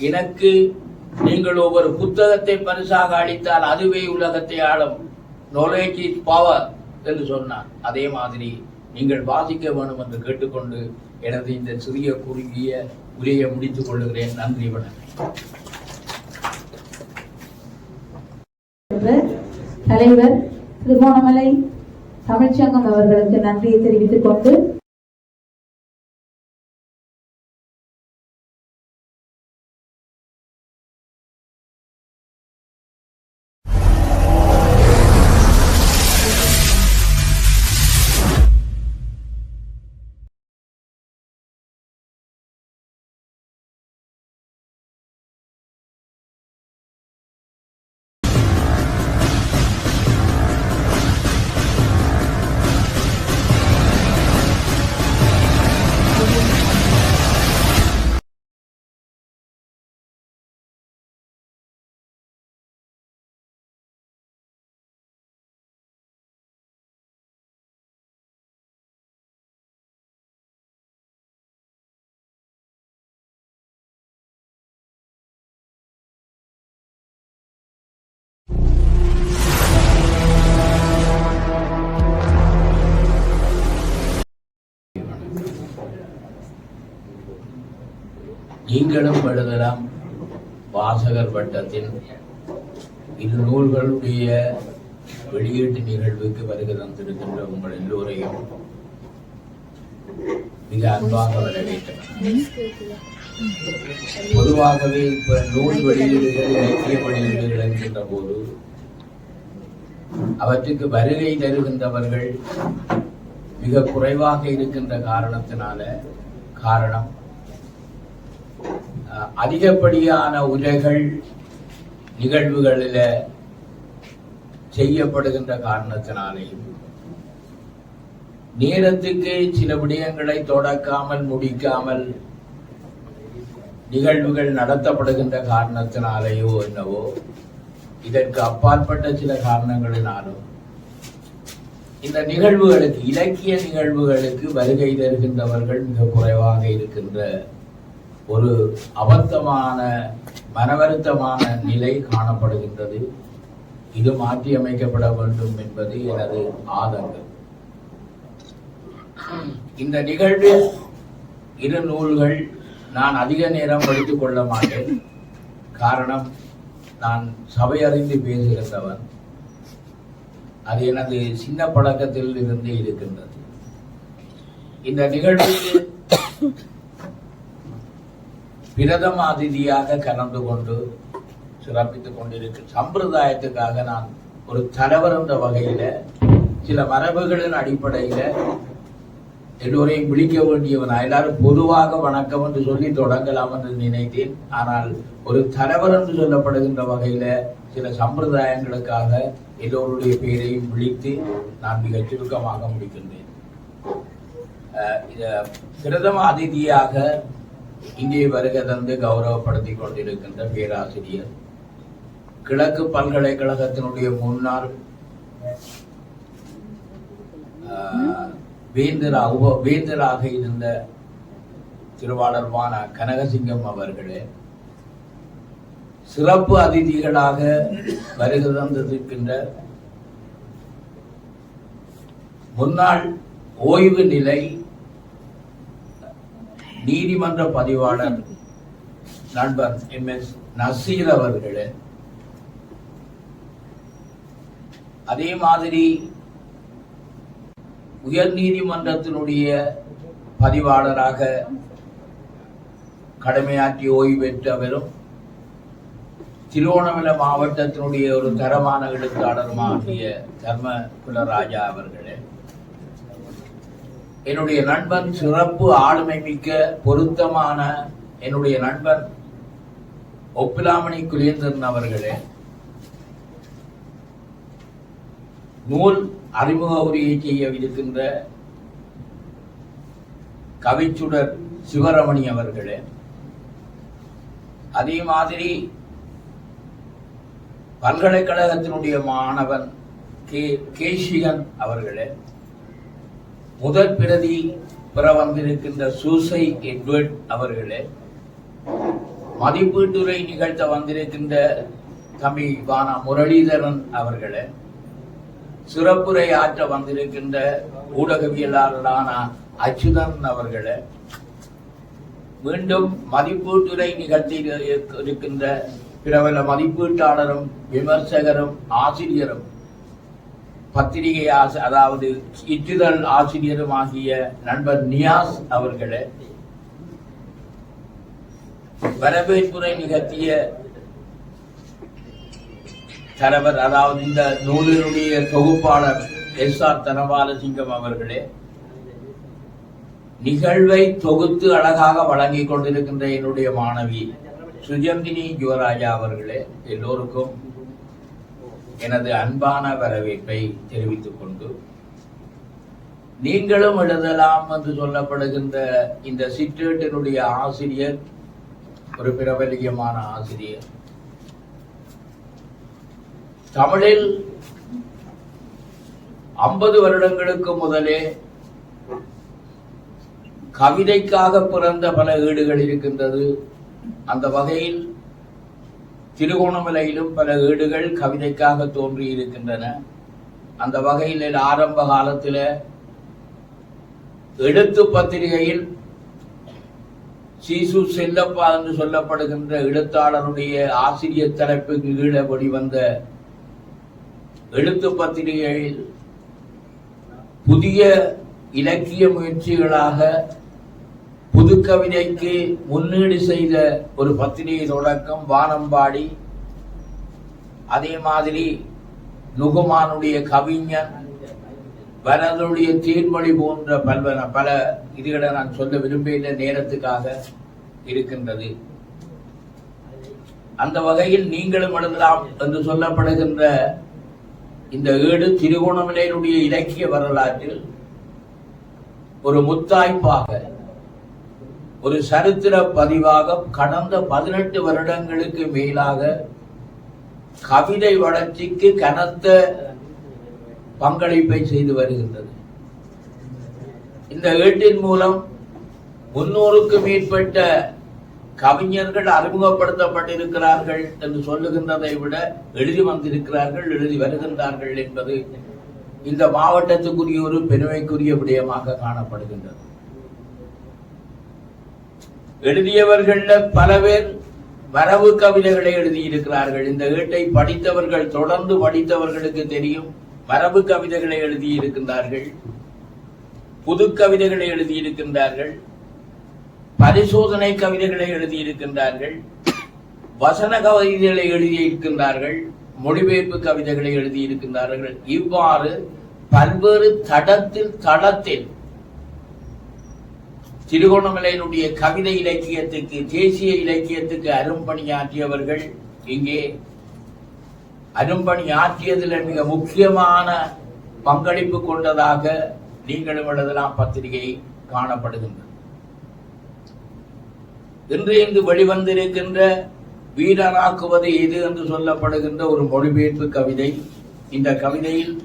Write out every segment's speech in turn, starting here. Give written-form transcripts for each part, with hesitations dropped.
எனக்கு நீங்கள் ஒவ்வொரு புத்தகத்தை பரிசாக அளித்தால் அதுவே உலகத்தை ஆளும், knowledge is power என்று சொன்னார். அதே மாதிரி நீங்கள் வாசிக்க வேண்டும் என்று கேட்டுக்கொண்டு எனது இந்த சிறிய குறுகிய உரையை முடித்துக் கொள்கிறேன். நன்றி, வணக்கம். தலைவர் திருகோணமலை தமிழ்ச்சங்கம் அவர்களுக்கு நன்றியை தெரிவித்துக் கொண்டு நீங்களும் எழுதலாம். வாசகர் வட்டத்தின் இரு நூல்களுடைய வெளியீட்டு நிகழ்வுக்கு வருகை தந்திருக்கின்ற உங்கள் எல்லோரையும் மிக அன்பாக வரவேற்கிறேன். பொதுவாகவே இப்ப நூல் வெளியீடுகள், இலக்கிய வெளியீடுகள் என்கின்ற போது அவற்றுக்கு வருகை தருகின்றவர்கள் மிக குறைவாக இருக்கின்ற காரணம் அதிகப்படியான உரைகள் நிகழ்வுகளில் செய்யப்படுகின்ற காரணத்தினாலேயும் நேரத்துக்கு சில விடயங்களை தொடக்காமல் முடிக்காமல் நிகழ்வுகள் நடத்தப்படுகின்ற காரணத்தினாலேயோ என்னவோ, இதற்கு அப்பாற்பட்ட சில காரணங்களினாலும் இந்த நிகழ்வுகளுக்கு, இலக்கிய நிகழ்வுகளுக்கு வருகை தருகின்றவர்கள் மிக குறைவாக இருக்கின்ற ஒரு அபத்தமான, மனவருத்தமான நிலை காணப்படுகின்றது. இது மாற்றியமைக்கப்பட வேண்டும் என்பது எனது ஆதங்கம். இந்த நிகழ்வில் இரு நூல்கள் நான் அதிக நேரம் எடுத்துக் கொள்ள மாட்டேன். காரணம், நான் சபை அறிந்து பேசுகின்றவன். அது எனது சின்ன பழக்கத்தில் இருந்து இருக்கின்றது. இந்த நிகழ்வில் பிரதம அதிதியாக கலந்து கொண்டு சிறப்பித்துக் கொண்டிருக்கும் சம்பிரதாயத்துக்காக நான் ஒரு தலைவர் என்ற வகையில சில மரபுகளின் அடிப்படையில எல்லோரையும் விழிக்க வேண்டியவன். எல்லாரும் பொதுவாக வணக்கம் என்று சொல்லி தொடங்கலாம் என்று நினைத்தேன். ஆனால் ஒரு தலைவர் என்று சொல்லப்படுகின்ற வகையில சில சம்பிரதாயங்களுக்காக எல்லோருடைய பெயரையும் விழித்து நான் மிக சுருக்கமாக முடிக்கின்றேன். பிரதம அதிதியாக இங்கே வருகை தந்து கௌரவப்படுத்திக் கொண்டிருக்கின்ற பேராசிரியர், கிழக்கு பல்கலைக்கழகத்தினுடைய முன்னாள் வேந்தராக இருந்த திருவாளர் வான கனகசிங்கம் அவர்களே, சிறப்பு அதிதிகளாக வருகை தந்திருக்கின்ற முன்னாள் ஓய்வு நிலை நீதிமன்ற பதிவாளர் நண்பர் MS நசீர் அவர்களே, அதே மாதிரி உயர் நீதிமன்றத்தினுடைய பதிவாளராக கடமையாற்றி ஓய்வு பெற்றவரும் திருவோணமலை மாவட்டத்தினுடைய ஒரு தரமான எழுத்தாளருமாகிய தர்மகுலராஜா அவர்களே, என்னுடைய நண்பன், சிறப்பு ஆளுமை மிக்க பொருத்தமான என்னுடைய நண்பன் ஒப்பிலாமணி குலேந்திரன் அவர்களே, நூல் அறிமுக உரையை செய்யவிருக்கின்ற கவிச்சுடர் சிவரமணி அவர்களே, அதே மாதிரி பல்கலைக்கழகத்தினுடைய மாணவன் கேஷிகன் அவர்களே, முதல் பிரதி பெற வந்திருக்கின்ற சூசை எட்வர்ட் அவர்களே, மதிப்பீட்டுரை நிகழ்த்த வந்திருக்கின்ற தம்பி வானா முரளிதரன் அவர்களை, சிறப்புரை ஆற்ற வந்திருக்கின்ற ஊடகவியலாளரான அச்சுதன் அவர்களை, மீண்டும் மதிப்பீட்டுரை நிகழ்த்தி இருக்கின்ற பிரபல மதிப்பீட்டாளரும் விமர்சகரும் ஆசிரியரும் பத்திரிகை அதாவது இட்டுதல் ஆசிரியரும் ஆகிய நண்பர் நியாஸ் அவர்களை, வரவேற்புரை நிகழ்த்திய தலைவர் அதாவது இந்த நூலினுடைய தொகுப்பாளர் எஸ்.ஆர். தனபாலசிங்கம் அவர்களே, நிகழ்வை தொகுத்து அழகாக வழங்கிக் கொண்டிருக்கின்ற என்னுடைய மாணவி சுஜந்தினி யுவராஜா அவர்களே, எல்லோருக்கும் எனது அன்பான வரவேற்பை தெரிவித்துக் கொண்டு, நீங்களும் எழுதலாம் என்று சொல்லப்படுகின்ற இந்த சிற்றேட்டினுடைய ஆசிரியர் ஒரு பிரபலியமான ஆசிரியர். தமிழில் 50 வருடங்களுக்கு முதலே கவிதைக்காக பிறந்த பல ஏடுகள் இருக்கின்றது. அந்த வகையில் திருகோணமலையிலும் பல ஏடுகள் கவிதைக்காக தோன்றி இருக்கின்றன. அந்த வகையில் ஆரம்ப காலத்தில் எழுத்து பத்திரிகையில் சீசு செல்லப்பா என்று சொல்லப்படுகின்ற எழுத்தாளருடைய ஆசிரியர் தலைப்புக்கு கீழே வெளிவந்த எழுத்து பத்திரிகையில் புதிய இலக்கிய முயற்சிகளாக புது கவிதைக்கு முன்னீடு செய்த ஒரு பத்திரிகை தொடக்கம் வானம்பாடி, அதே மாதிரி நுகுமானுடைய கவிஞன், வரதுடைய தேன்மொழி போன்ற பல இதுகளை நான் சொல்ல விரும்பிய நேரத்துக்காக இருக்கின்றது. அந்த வகையில் நீங்களும் எழுதலாம் என்று சொல்லப்படுகின்ற இந்த ஏடு திருகோணமலையினுடைய இலக்கிய வரலாற்றில் ஒரு முத்தாய்ப்பாக, ஒரு சரித்திர பதிவாக கடந்த 18 வருடங்களுக்கு மேலாக கவிதை வளர்ச்சிக்கு கனத்த பங்களிப்பை செய்து வருகின்றது. இந்த ஏட்டின் மூலம் 300க்கும் மேற்பட்ட கவிஞர்கள் அறிமுகப்படுத்தப்பட்டிருக்கிறார்கள் என்று சொல்லுகின்றதை விட எழுதி வந்திருக்கிறார்கள், எழுதி வருகின்றார்கள் என்பது இந்த மாவட்டத்துக்குரிய ஒரு பெருமைக்குரிய விடயமாக காணப்படுகின்றது. எழுதியவர்கள் பல பேர் மரபு கவிதைகளை எழுதியிருக்கிறார்கள். இந்த ஏட்டை படித்தவர்கள், தொடர்ந்து படித்தவர்களுக்கு தெரியும், மரபு கவிதைகளை எழுதியிருக்கின்றார்கள், புது கவிதைகளை எழுதியிருக்கின்றார்கள், பரிசோதனை கவிதைகளை எழுதியிருக்கின்றார்கள், வசன கவிதைகளை எழுதியிருக்கின்றார்கள், மொழிபெயர்ப்பு கவிதைகளை எழுதியிருக்கின்றார்கள். இவ்வாறு பல்வேறு தளத்தில் திருகோணமலையினுடைய கவிதை இலக்கியத்துக்கு, தேசிய இலக்கியத்துக்கு அரும்பணியாற்றியவர்கள் இங்கே அரும்பணியாற்றியதில் மிக முக்கியமான பங்களிப்பு கொண்டதாக நீங்களும் எழுதலாம் பத்திரிகை காணப்படுகின்றது. இன்று இங்கு வெளிவந்திருக்கின்ற வீரனாக்குவது எது என்று சொல்லப்படுகின்ற ஒரு மொழிபெயர்ப்பு கவிதை. இந்த கவிதையில்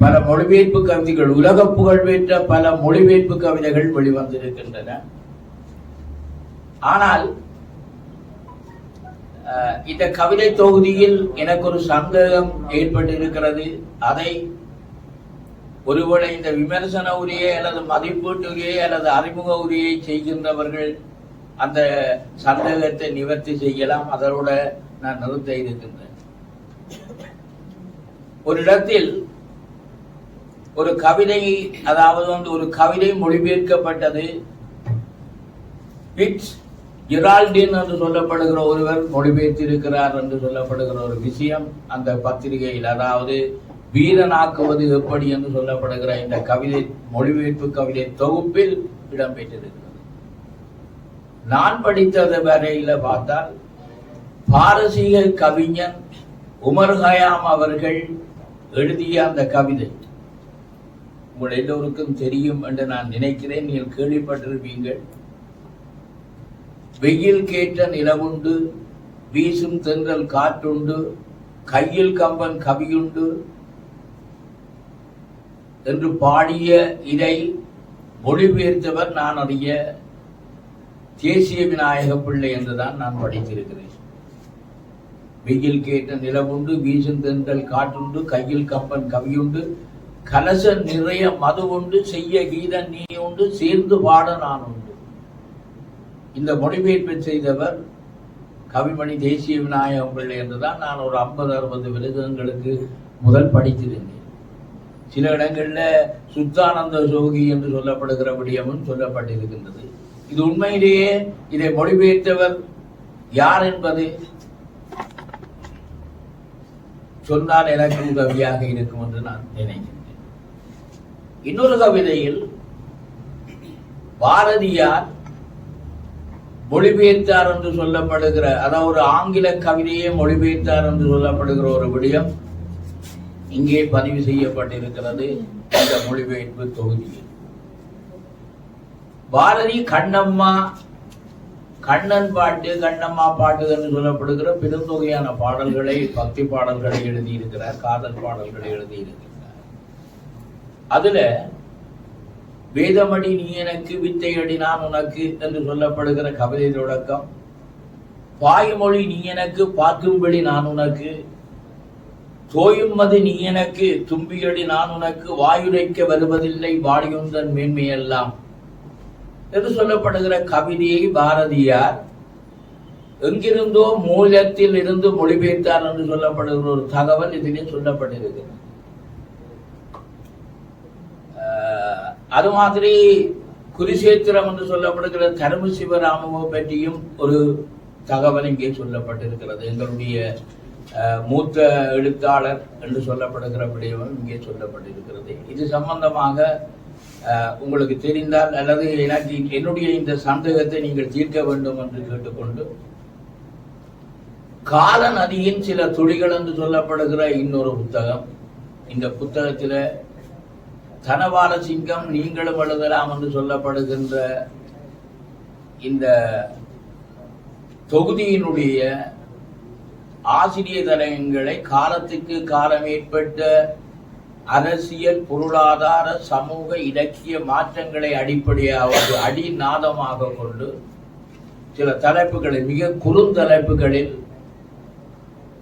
பல மொழிபெயர்ப்பு கவிதைகள், உலக புகழ் பெற்ற பல மொழிபெயர்ப்பு கவிதைகள் வெளிவந்திருக்கின்றன. ஆனால் இந்த கவிதை தொகுதியில் எனக்கு ஒரு சந்தேகம் ஏற்பட்டிருக்கிறது. அதை ஒருவேளை இந்த விமர்சன உரையை அல்லது மதிப்பீட்டு உரையை அல்லது அறிமுக உரையை செய்கின்றவர்கள் அந்த சந்தேகத்தை நிவர்த்தி செய்யலாம். அதோட நான் நிறுத்த இருக்கின்றேன். ஒரு இடத்தில் ஒரு கவிதை, அதாவது ஒரு கவிதை மொழிபெயர்க்கப்பட்டது. ஜெரால்டின் என்று சொல்லப்படுகிற ஒருவர் மொழிபெயர்த்திருக்கிறார் என்று சொல்லப்படுகிற ஒரு விஷயம் அந்த பத்திரிகையில், அதாவது வீரனாக்குவது எப்படி என்று சொல்லப்படுகிற இந்த கவிதை மொழிபெயர்ப்பு கவிதை தொகுப்பில் இடம்பெற்றிருக்கிறது. நான் படித்தது வரையில பார்த்தால் பாரசீக கவிஞன் உமர் கயாம் அவர்கள் எழுதிய அந்த கவிதை உங்கள் எல்லோருக்கும் தெரியும் என்று நான் நினைக்கிறேன். நீங்கள் கேள்விப்பட்டிருப்பீங்கள். வெயில் கேட்ட நிலவுண்டு, வீசும் தென்றல் காற்றுண்டு, கையில் கம்பன் கவியுண்டு என்று பாடிய இதை மொழிபெயர்த்தவர் நான் அறிய தேசிய விநாயக பிள்ளை என்றுதான் நான் படித்திருக்கிறேன். வெயில் கேட்ட நிலவுண்டு, வீசும் தென்றல் காற்றுண்டு, கையில் கம்பன் கவியுண்டு, கலச நிறைய மது உண்டு, செய்ய கீதம் நீ உண்டு, சேர்ந்து பாட நான் உண்டு. இந்த மொழிபெயர்ப்பை செய்தவர் கவிமணி தேசிய விநாயகம் பிள்ளை என்றுதான் நான் ஒரு 50-60 விருதுகளுக்கு முதல் படித்திருந்தேன். சில இடங்கள்ல சுத்தானந்த சோகி என்று சொல்லப்படுகிற விடயமும் சொல்லப்பட்டிருக்கின்றது. இது உண்மையிலேயே இதை மொழிபெயர்த்தவர் யார் என்பது சொன்னால் எனக்கு உதவியாக இருக்கும் என்று நான் நினைக்கின்றேன். இன்னொரு கவிதையில் பாரதியார் மொழிபெயர்த்தார் என்று சொல்லப்படுகிற, அதாவது ஒரு ஆங்கில கவிதையை மொழிபெயர்த்தார் என்று சொல்லப்படுகிற ஒரு விடயம் இங்கே பதிவு செய்யப்பட்டிருக்கிறது. இந்த மொழிபெயர்ப்பு தொகுதியில் பாரதி கண்ணம்மா, கண்ணன் பாட்டு, கண்ணம்மா பாட்டு என்று சொல்லப்படுகிற பெருந்தொகையான பாடல்களை, பக்தி பாடல்களை எழுதியிருக்கிறார், காதல் பாடல்களை எழுதியிருக்கிறார். அதுல வேதமடி நீ எனக்கு, வித்தையடி நான் உனக்கு என்று சொல்லப்படுகிற கவிதை தொடக்கம், பாய்மொழி நீ எனக்கு, பார்க்கும்படி நான் உனக்கு, தோயும்மது நீ எனக்கு, தும்பியடி நான் உனக்கு, வாயுரைக்க வருவதில்லை வாடியுந்தன் மேன்மையெல்லாம் என்று சொல்லப்படுகிற கவிதையை பாரதியார் எங்கிருந்தோ மூலத்தில் இருந்து மொழிபெயர்த்தார் என்று சொல்லப்படுகிற ஒரு தகவல் இதிலே சொல்லப்பட்டிருக்கிறது. அது மாதிரி குருசேத்திரம் என்று சொல்லப்படுகிற தர்ம சிவராமவை பற்றியும் ஒரு தகவல் இங்கே சொல்லப்பட்டிருக்கிறது. எங்களுடைய மூத்த எழுத்தாளர் என்று சொல்லப்படுகிற விடயமும் இங்கே சொல்லப்பட்டிருக்கிறது. இது சம்பந்தமாக உங்களுக்கு தெரிந்தால் அல்லது எனக்கு என்னுடைய இந்த சந்தேகத்தை நீங்கள் தீர்க்க வேண்டும் என்று கேட்டுக்கொண்டு, கால நதியின் சில துளிகள் என்று சொல்லப்படுகிற இன்னொரு புத்தகம், இந்த புத்தகத்தில் தனபால சிங்கம் நீங்களும் எழுதலாம் என்று சொல்லப்படுகின்ற இந்த தொகுதியினுடைய ஆசிரிய தலையங்களை காலத்துக்கு காலம் ஏற்பட்ட அரசியல், பொருளாதார, சமூக, இலக்கிய மாற்றங்களை அடிப்படையாக அடிநாதமாக கொண்டு சில தலைப்புகளில், மிக குறுந்தலைப்புகளில்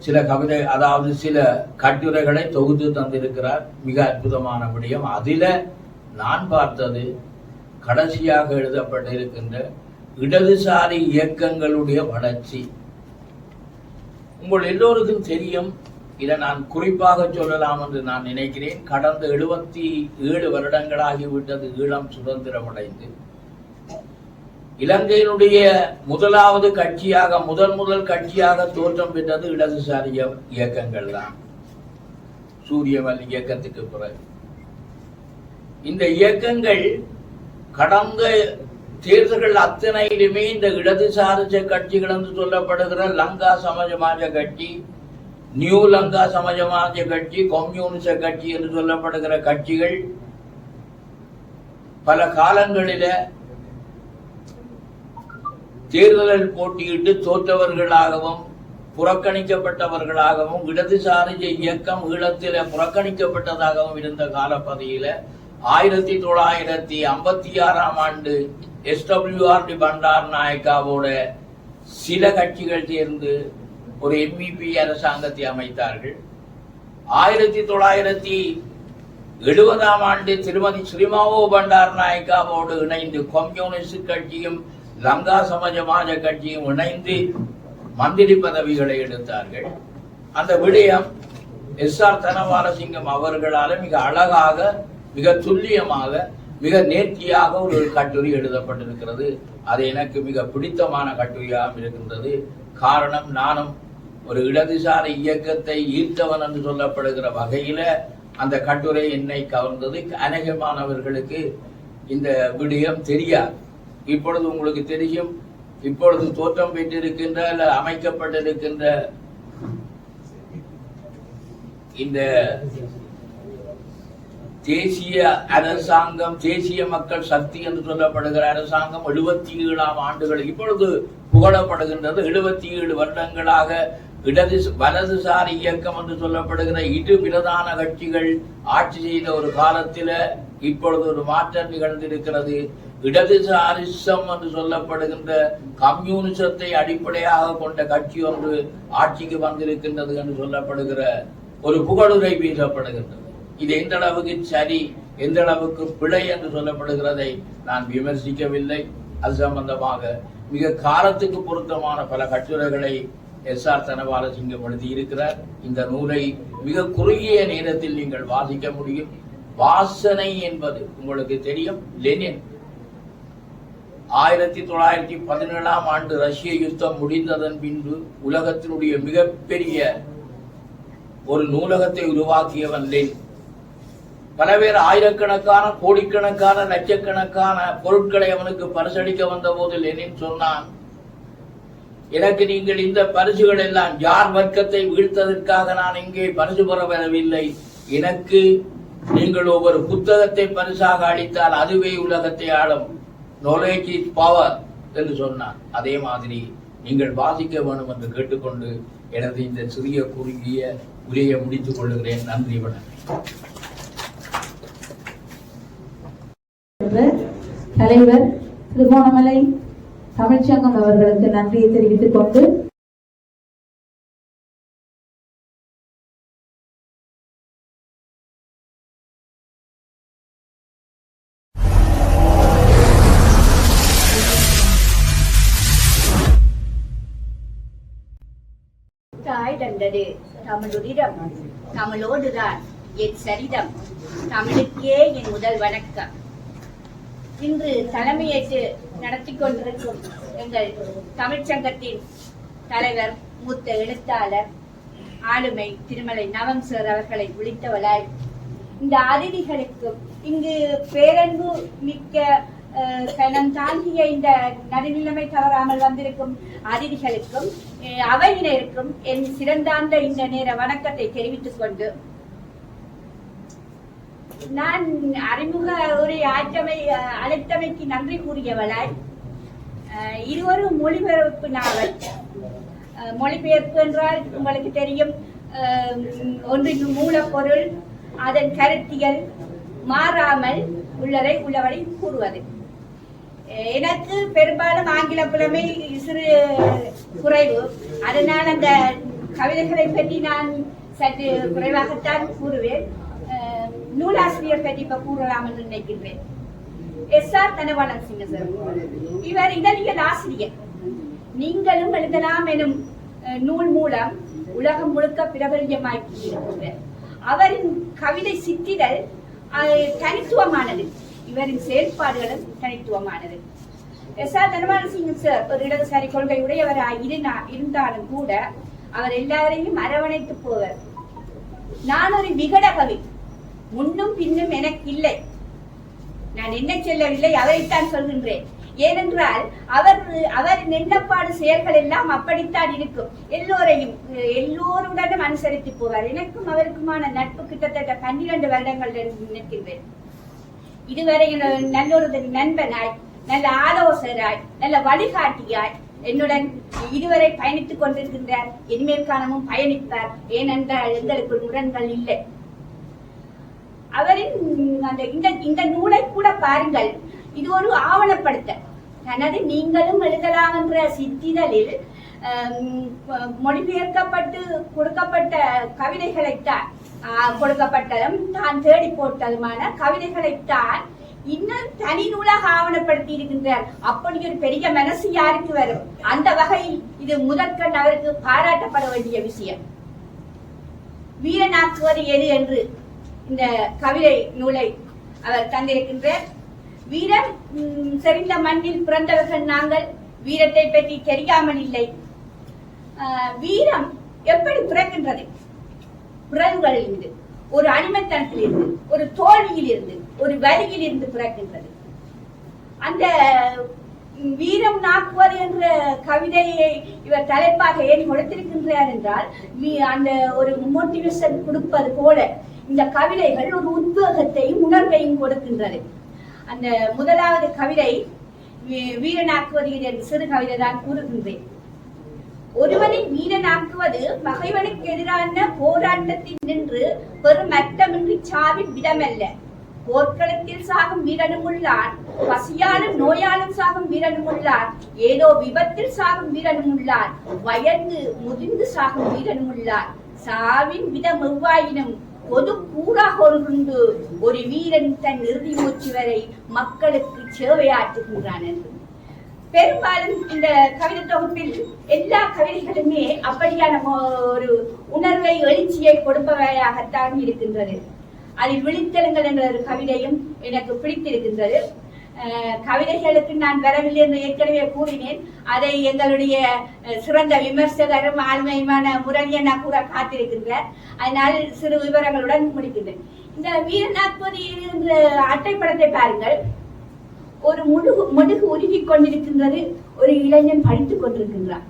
சில கவிதை, அதாவது சில கட்டுரைகளை தொகுத்து தந்திருக்கிறார். மிக அற்புதமான விடயம். அதில நான் பார்த்தது கடைசியாக எழுதப்பட்டிருக்கின்ற இடதுசாரி இயக்கங்களுடைய வளர்ச்சி. உங்கள் எல்லோருக்கும் தெரியும், இதை நான் குறிப்பாக சொல்லலாம் என்று நான் நினைக்கிறேன். கடந்த 77 வருடங்களாகிவிட்டது ஈழம் சுதந்திரமடைந்து. இலங்கையினுடைய முதலாவது கட்சியாக, முதல் கட்சியாக தோற்றம் பெற்றது இடதுசாரி இயக்கங்கள் தான், சூரியமல் இயக்கத்துக்கு பிறகு. இந்த இயக்கங்கள் கடந்த தேர்தல்கள் அத்தனையிலுமே இந்த இடதுசாரி கட்சிகள் என்று சொல்லப்படுகிற லங்கா சமாஜ கட்சி, நியூ லங்கா சமாஜ கட்சி, கம்யூனிச கட்சி என்று சொல்லப்படுகிற கட்சிகள் பல காலங்களில தேர்தலில் போட்டியிட்டு தோற்றவர்களாகவும் புறக்கணிக்கப்பட்டவர்களாகவும், இடதுசாரி இயக்கம் ஈழத்தில புறக்கணிக்கப்பட்டதாகவும் இருந்த காலப்பகுதியில 1956ஆம் ஆண்டு SWR பண்டார் நாயக்காவோட சில கட்சிகள் சேர்ந்து ஒரு MEP அரசாங்கத்தை அமைத்தார்கள். 1970ஆம் ஆண்டு திருமதி ஸ்ரீமாவோ பண்டார் நாயக்காவோடு இணைந்து கம்யூனிஸ்ட் கட்சியும் லங்கா சமாஜ கட்சியும் இணைந்து மந்திரி பதவிகளை எடுத்தார்கள். அந்த விடயம் SR தனபாலசிங்கம் அவர்களால் மிக அழகாக, மிக துல்லியமாக, மிக நேர்த்தியாக ஒரு கட்டுரை எழுதப்பட்டிருக்கிறது. அது எனக்கு மிக பிடித்தமான கட்டுரையாக இருக்கின்றது. காரணம், நானும் ஒரு இடதுசாரி இயக்கத்தை ஈர்த்தவன் என்று சொல்லப்படுகிற வகையில அந்த கட்டுரை என்னை கவர்ந்தது. அநேகமானவர்களுக்கு இந்த விடயம் தெரியாது. இப்பொழுது உங்களுக்கு தெரியும், இப்பொழுது தோற்றம் பெற்றிருக்கின்ற அமைக்கப்பட்டிருக்கின்ற இந்த தேசிய அரசாங்கம், தேசிய மக்கள் சக்தி என்று சொல்லப்படுகிற அரசாங்கம் 77ஆம் ஆண்டுகள் இப்பொழுது புகழப்படுகின்றது. 77 வருடங்களாக வலதுசாரி இயக்கம் என்று சொல்லப்படுகிற இரு பிரதான கட்சிகள் ஆட்சி செய்த ஒரு காலத்தில் இப்பொழுது ஒரு மாற்றம் நிகழ்ந்திருக்கிறது. இடதுசாரிசம் என்று சொல்லப்படுகின்ற கம்யூனிசத்தை அடிப்படையாக கொண்ட கட்சி ஒன்று ஆட்சிக்கு வந்திருக்கின்றது என்று சொல்லப்படுகிற ஒரு புகழுரை வீசப்படுகின்றது. இது எந்த அளவுக்கு சரி, எந்த அளவுக்கு பிழை என்று சொல்லப்படுகிறதை நான் விமர்சிக்கவில்லை. அது சம்பந்தமாக மிக காலத்துக்கு பொருத்தமான பல கட்டுரைகளை எஸ்.ஆர். தனபாலசிங்கம் எழுதி இருக்கிறார். இந்த நூலை மிக குறுகிய நேரத்தில் நீங்கள் வாசிக்க முடியும். வாசனை என்பது உங்களுக்கு தெரியும். லெனின் 1917ஆம் ஆண்டு ரஷ்ய யுத்தம் முடிந்ததன் பின்பு உலகத்தினுடைய மிகப்பெரிய ஒரு நூலகத்தை உருவாக்கியவன் லெனின். பல பேர் ஆயிரக்கணக்கான, கோடிக்கணக்கான, லட்சக்கணக்கான பொருட்களை அவனுக்கு பரிசளிக்க வந்த போது லெனின் சொன்னான், எனக்கு நீங்கள் இந்த பரிசுகள் எல்லாம் ஜார் வர்க்கத்தை வீழ்த்ததற்காக நான் இங்கே பரிசு பெற வரவில்லை. எனக்கு நீங்கள் ஒவ்வொரு புத்தகத்தை பரிசாக அளித்தால் அதுவே உலகத்தை ஆளும். knowledge is power என்று சொன்னார். அதே மாதிரி நீங்கள் வாசிக்க வேண்டும் என்று கேட்டுக்கொண்டு எனது இந்த சிறிய குறுகிய உரையை முடித்துக் கொள்ளுகிறேன். நன்றி, வணக்கம். தலைவர் திருகோணமலை தமிழ்ச்சங்கம் அவர்களுக்கு நன்றியை தெரிவித்துக் கொண்டு தாய் தந்தது தமிழுரிடம், தமிழோடுதான் என் சரிதம், தமிழுக்கே என் முதல் வணக்கம். இன்று தலைமையேற்று நடத்தி கொண்டிருக்கும் எங்கள் தமிழ்ச்சங்கத்தின் தலைவர், மூத்த எழுத்தாளர், ஆளுமை திருமலை நவம் சார் அவர்களை விழித்தவளாய் இந்த அதிதிகளுக்கும் இங்கு பேரன்பு மிக்க கனம் தாங்கிய இந்த நடுநிலைமை தவறாமல் வந்திருக்கும் அதிதிகளுக்கும் அவையினருக்கும் என் சிறந்தாந்த இந்த நேர வணக்கத்தை தெரிவித்துக் கொண்டு, நான் அறிமுக உரை அழைத்தமைக்கு நன்றி கூறியவளாய் இது ஒரு மொழிபெயர்ப்பு நாவல். மொழிபெயர்ப்பு என்றால் உங்களுக்கு தெரியும், ஒன்றின் மூலப்பொருள் அதன் கருத்தியல் மாறாமல் உள்ளவரை கூறுவது. எனக்கு பெரும்பாலும் ஆங்கில புலமை சிறு குறைவு. அதனால் அந்த கவிதைகளை பற்றி நான் சற்று குறைவாகத்தான் கூறுவேன். நூலாசிரியர் பற்றி இப்ப கூறலாம் என்று நினைக்கின்றேன். எஸ்.ஆர். தனபாலசிங்கம் சார், இவர் இதழியல் ஆசிரியர். நீங்களும் எழுதலாம் எனும் நூல் மூலம் உலகம் முழுக்க பிரபல்யமாக்கி இருக்கின்றார். அவரின் கவிதை சித்திரல் தனித்துவமானது, இவரின் செயல்பாடுகளும் தனித்துவமானது. எஸ்.ஆர். தனபாலசிங்கம் சார் ஒரு இடதுசாரி கொள்கை உடையவராக இருந்தாலும் கூட அவர் எல்லாரையும் அரவணைத்து போவர். நான் ஒரு விகட கவி, முன்னும் பின்னும் எனக்கு இல்லை. நான் என்ன சொல்லவில்லை, அவரைத்தான் சொல்கின்றேன். ஏனென்றால் அவர் எண்ணப்பாடு செயல்கள் எல்லாம் அப்படித்தான் இருக்கும். எல்லோருடனும் அனுசரித்து போவார். எனக்கும் அவருக்குமான நட்பு கிட்டத்தட்ட 12 வருடங்கள் நினைக்கின்றேன். இதுவரை நல்ல ஒரு நண்பனாய், நல்ல ஆலோசகராய், நல்ல வழிகாட்டியாய் என்னுடன் இதுவரை பயணித்துக் கொண்டிருக்கின்றார். இனிமேல் காலமும் பயணிப்பார். ஏனென்றால் எங்களுக்கு முரண்கள் இல்லை. அவரின் இந்த நூலை கூட பாருங்கள். இது ஒரு ஆவணப்படுத்தல். தனது நீங்களும் எழுதலாம் என்ற சித்திதழில் மொழிபெயர்க்கப்பட்டு கொடுக்கப்பட்ட கவிதைகளைத்தான், கொடுக்கப்பட்டதும் தான் தேடி போட்டதுமான கவிதைகளைத்தான் இன்னும் தனி நூலாக ஆவணப்படுத்தி இருக்கின்றார். அப்படி ஒரு பெரிய மனசு யாருக்கு வரும்? அந்த வகையில் இது முதற்கண் அவருக்கு பாராட்டப்பட வேண்டிய விஷயம். வீரனாக்குவது எது என்று இந்த கவிதை நூலை அவர் தந்திருக்கின்றார். வீரம் செறிந்த மண்ணில் பிறந்தவர்கள் நாங்கள், வீரத்தை பற்றி தெரியாமல் இல்லை. வீரம் எப்படி பிறக்கின்றது? பிறகுகளில் இருந்து, ஒரு அடிமைத்தனத்தில் இருந்து, ஒரு தோல்வியில் இருந்து, ஒரு வரியில் இருந்து பிறக்கின்றது. அந்த வீரம் நாக்குவது என்ற கவிதையை இவர் தலைப்பாக ஏன் கொடுத்திருக்கின்றார் என்றால், அந்த ஒரு மோட்டிவேஷன் கொடுப்பது போல இந்த கவிதைகள் ஒரு உத்வேகத்தையும் உணர்வையும் கொடுக்கின்றது. அந்த முதலாவது கவிதை வீரனாக்குவது என்ற சிறு கவிதை தான் கூறுகின்றேன். ஒருவனை வீரனாக்குவது பகைவனுக்கு எதிரான போராட்டத்தில் நின்று பெரும் அர்த்தமின்றி சாவின் விடமல்ல. போர்க்களத்தில் சாகும் வீரனும் உள்ளான், பசியாலும் நோயாலும் சாகும் வீரனும் உள்ளான், ஏதோ விபத்தில் சாகும் வீரனும் உள்ளான், வயது முதிர்ந்து சாகும் வீரனும் உள்ளான். சாவின் விதம் எவ்வாயினும் பொது கூறாக ஒன்று ஒரு வீரன் தன் இறுதி மூச்சு வரை மக்களுக்கு சேவையாற்றுகின்றான் என்று. பெரும்பாலும் இந்த கவிதை தொகுப்பில் எல்லா கவிதைகளுமே அப்படியான ஒரு உணர்வை எழுச்சியை கொடுப்பவையாகத்தான் இருக்கின்றது. அதில் விழித்தெழுங்கள் என்ற ஒரு கவிதையும் எனக்கு பிடித்திருக்கின்றது. கவிதைகளுக்கு நான் வரவில்லை என்று ஏற்கனவே கூறினேன். அதை எங்களுடைய சிறந்த விமர்சகரும் ஆழ்மையுமான முரளியண்ணா கூற காத்திருக்கின்றார். அதனால் சிறு விவரங்களுடன் முடிக்கின்றேன். இந்த வீரநாத்பதி என்ற அட்டைப்படத்தை பாருங்கள். ஒரு மெழுகு உருகி கொண்டிருக்கின்றது. ஒரு இளைஞன் படித்துக் கொண்டிருக்கின்றான்.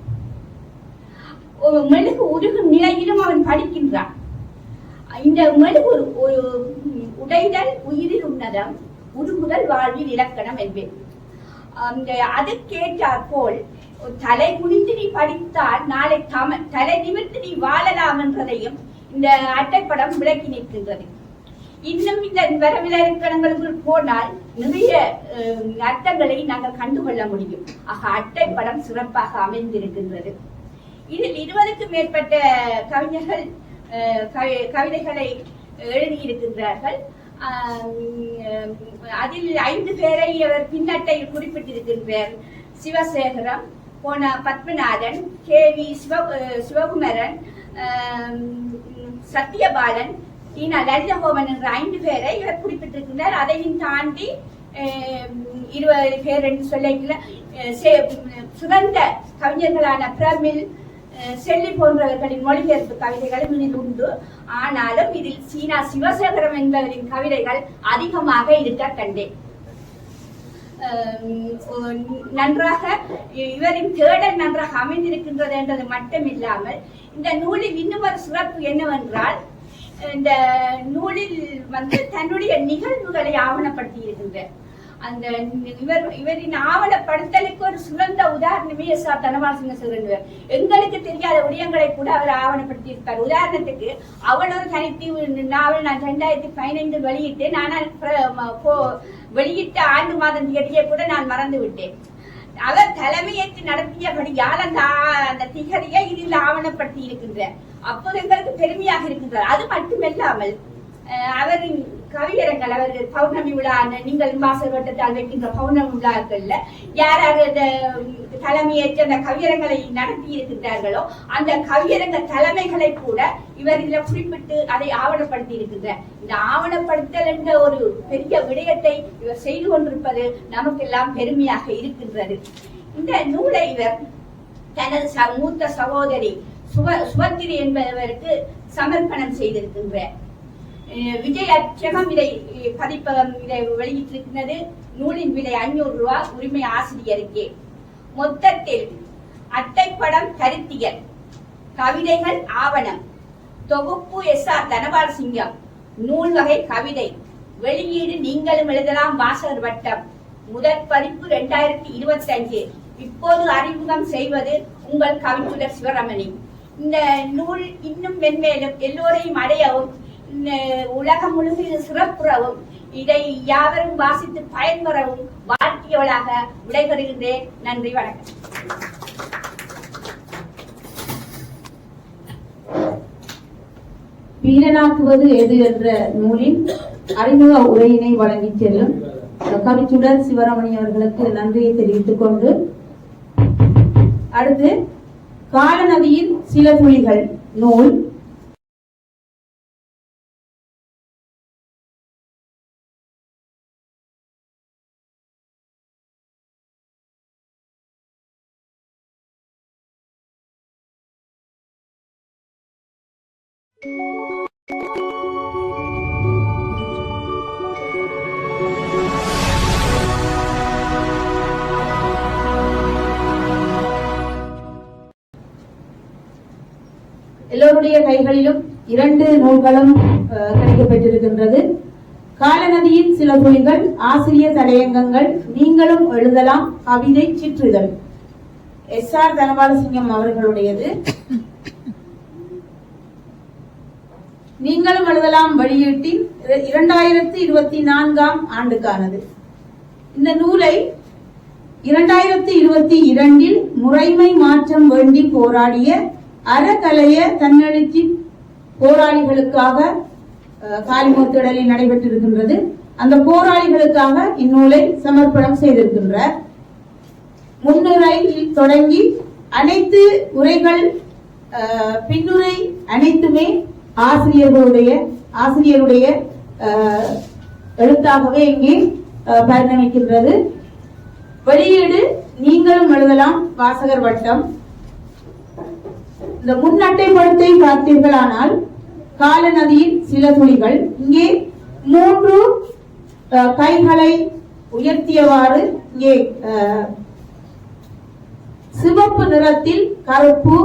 மெழுகு உருகும் நிலையிலும் அவன் படிக்கின்றான். இந்த மெழுகு ஒரு உடைதல் உயிரில் உன்னதம், உருகுதல் வாழ்வில் இலக்கணம் என்பேன். அதுக்கேற்றாற் போல் தலை குனிந்து நீ படித்தால் நாளை தலை நிமிர்ந்து நீ வாழலாம் என்றதையும் இந்த அட்டைப்படம் விளக்கி நிற்கின்றது. இன்னும் இந்த வரவிலக்கணங்களுக்குள் போனால் நிறைய அர்த்தங்களை நாங்கள் கண்டுகொள்ள முடியும். ஆக அட்டைப்படம் சிறப்பாக அமைந்திருக்கின்றது. இதில் 20க்கும் மேற்பட்ட கவிஞர்கள் கவிதைகளை எழுதியிருக்கின்றார்கள். அதில் 5 பேரை அவர் பின்னட்டையில் குறிப்பிட்டிருக்கின்றார். சிவசேகரம், பத்மநாதன், KV சிவகுமரன், சத்யபாலன், லலிதகோவன் என்ற 5 பேரை இவர் குறிப்பிட்டிருக்கின்றார். அதையும் தாண்டி 20 பேர் என்று சொல்லிக்கல சிறந்த கவிஞர்களான பிரமிழ், செல்லி போன்றவர்களின் மொழிபெயர்ப்பு கவிதைகளும் இதில் உண்டு. ஆனாலும் இதில் சீனா சிவசேகரம் என்பவரின் கவிதைகள் அதிகமாக இருக்க கண்டேன். நன்றாக இவரின் தேடல் நன்றாக அமைந்திருக்கின்றது என்றது மட்டுமில்லாமல் இந்த நூலில் இன்னும் ஒரு சிறப்பு என்னவென்றால், இந்த நூலில் தன்னுடைய நிகழ்வுகளை ஆவணப்படுத்தி இருக்கின்றார். அந்த இவரின் ஆவணப்படுத்தலுக்கு ஒரு சிறந்த உதாரணமே S.R. தனபாலசிங்க சிவரன். எங்களுக்கு தெரியாத விடயங்களை கூட அவர் ஆவணப்படுத்தி இருப்பார். உதாரணத்துக்கு அவள் ஒரு தனித்தீவு நாவல் நான் 2015 வெளியிட்டேன். ஆனால் வெளியிட்ட ஆண்டு மாதம் திகதியை கூட நான் மறந்து விட்டேன். அவர் தலைமையேற்று நடத்தியபடியால் அந்த திகதியை இதில் ஆவணப்படுத்தி இருக்கின்றார். அப்போது எங்களுக்கு பெருமையாக இருக்கின்றார். அது மட்டுமல்லாமல் அவரின் கவியரங்கள், அவர்கள் பௌர்ணமி விழா, நீங்கள் வாசல் வட்டத்தால் வைக்கின்ற பௌர்ணமி விழாக்கள்ல யார் தலைமையேற்று அந்த கவியரங்களை நடத்தி இருக்கின்றார்களோ அந்த கவியரங்க தலைமைகளை கூட இவர் இதில் குறிப்பிட்டு அதை ஆவணப்படுத்தி இருக்கின்றார். இந்த ஆவணப்படுத்தல் என்ற ஒரு பெரிய விடயத்தை இவர் செய்து கொண்டிருப்பது நமக்கெல்லாம் பெருமையாக இருக்கின்றது. இந்த நூலை இவர் தனது மூத்த சகோதரி சுபத்திரி என்பவருக்கு சமர்ப்பணம் செய்திருக்கின்றார். விஜய் அச்சகம் இதை பதிப்பகம் இதை வெளியிட்டிருக்கிறது. நூலின் விலை 500 ரூபாய். உரிமை ஆசிரியருக்கே. மொத்தத்தில் அட்டைப்படம் கருத்தியல், கவிதைகள் ஆவணம், தொகுப்பு S.R. தனபாலசிங்கம், நூல் வகை கவிதை, வெளியீடு நீங்களும் எழுதலாம் வாசகர் வட்டம், முதற் பதிப்பு 2025. இப்போது அறிமுகம் செய்வது உங்கள் கவிஞர் சிவரமணி. இந்த நூல் இன்னும் மென்மேலும் எல்லோரையும் அடையவும் உலகம் முழுவதும் சிறப்புறவும் இதை யாவரும் வாசித்து பயன்பெறவும் வாழ்த்தியவளாக விடைபெறுகின்றேன். நன்றி, வணக்கம். வீரனாக்குவது எது என்ற நூலின் அறிமுக உரையினை வழங்கி செல்லும் கவிச்சுடர் சிவரமணி அவர்களுக்கு நன்றியை தெரிவித்துக் கொண்டு, அடுத்து காலநதியின் சில துளிகள் நூல் எல்லோருடைய கைகளிலும் 2 நூல்களும் கிடைக்கப்பட்டிருக்கின்றது. காலநதியின் சில துளிகள், ஆசிரியர் தலையங்கங்கள், நீங்களும் எழுதலாம் கவிதை சிற்றிதழ், S.R. தனபாலசிங்கம் அவர்களுடையது. நீங்களும் எழுதலாம் வெளியீட்டின் 2024 ஆண்டுக்கானது. இந்த நூலை 2022 முறைமை மாற்றம் வேண்டி போராடிய அறக்கலைய தன்னெழுச்சி போராளிகளுக்காக காலிமுகத்திடலில் நடைபெற்றிருக்கின்றது. அந்த போராளிகளுக்காக இந்நூலை சமர்ப்பணம் செய்திருக்கின்றார். முன்னுரையில் தொடங்கி அனைத்து உரைகள் பின்னுரை அனைத்துமே ஆசிரியருடைய எழுத்தாகவே இங்கே பரிணமிக்கின்றது. வெளியீடு நீங்களும் எழுதலாம் வாசகர் வட்டம். இந்த முன்னட்டைப்படத்தை பார்த்தீர்களானால் கால நதியின் சில துளிகள், இங்கே 3 கைகளை உயர்த்தியவாறு இங்கே சிவப்பு நிறத்தில் கருப்பு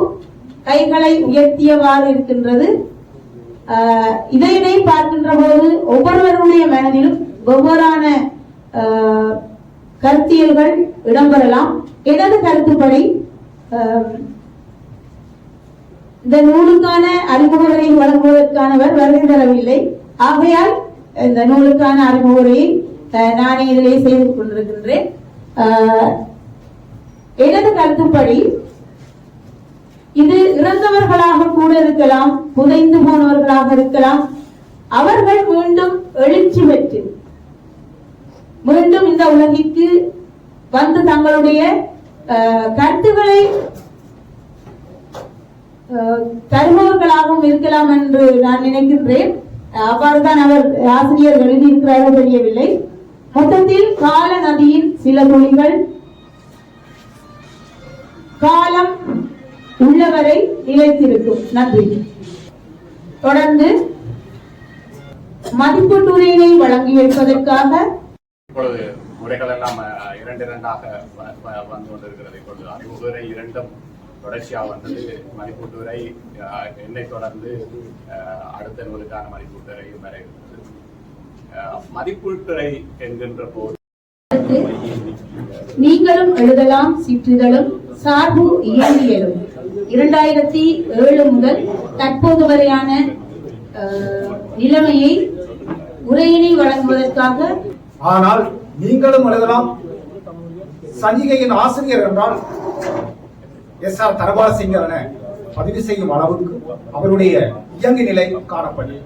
கைகளை உயர்த்தியவாறு இருக்கின்றது. இதனை பார்க்கின்ற போது ஒவ்வொருவருடைய மனதிலும் ஒவ்வொருவரான கருத்தியல்கள் இடம்பெறலாம். எனது கருத்துப்படி இந்த நூலுக்கான அறிமுகரை வழங்குவதற்கானவர் வருகை தரவில்லை. ஆகையால் இந்த நூலுக்கான அறிமுகரையை நானே இதிலே செய்து கொண்டிருக்கின்றேன். எனது கருத்துப்படி இது இறந்தவர்களாக கூட இருக்கலாம், புதைந்து போனவர்களாக இருக்கலாம். அவர்கள் மீண்டும் எழுச்சி பெற்று மீண்டும் இந்த உலகிற்கு வந்து தங்களுடைய கருத்துக்களை தருபவர்களாகவும் இருக்கலாம் என்று நான் நினைக்கின்றேன். அவ்வாறுதான் அவர் ஆசிரியர் எழுதியிருக்கிறார்கள் தெரியவில்லை. மொத்தத்தில் கால நதியின் சில துளிகள் காலம் உள்ளவரை நிலைத்திருக்கும். நன்றி. தொடர்ந்து மதிப்பீட்டுரையினை வழங்கி வைப்பதற்காக இப்பொழுது முறைகள் எல்லாம் 2 வந்து கொண்டிருக்கிறது. இப்பொழுது அறிமுகரை 2 தொடர்ச்சியாக வந்தது. மதிப்பீட்டுரை என்னை தொடர்ந்து அடுத்த நூலுக்கான மதிப்பீட்டுரையும் வர இருக்கிறது. மதிப்பீட்டுரை என்கின்ற போது நீங்களும் எழுதலாம் சிற்றிதழும் சார்பு இயங்கியலும் 2007 முதல் தற்போது வரையான நிலைமையை உரையினை வழங்குவதற்காக. ஆனால் நீங்களும் எழுதலாம் சஞ்சிகையின் ஆசிரியர் என்றால் SR தரபாலசிங்க பதிவு செய்யும் அளவுக்கு அவருடைய இயங்கு நிலை காணப்படும்.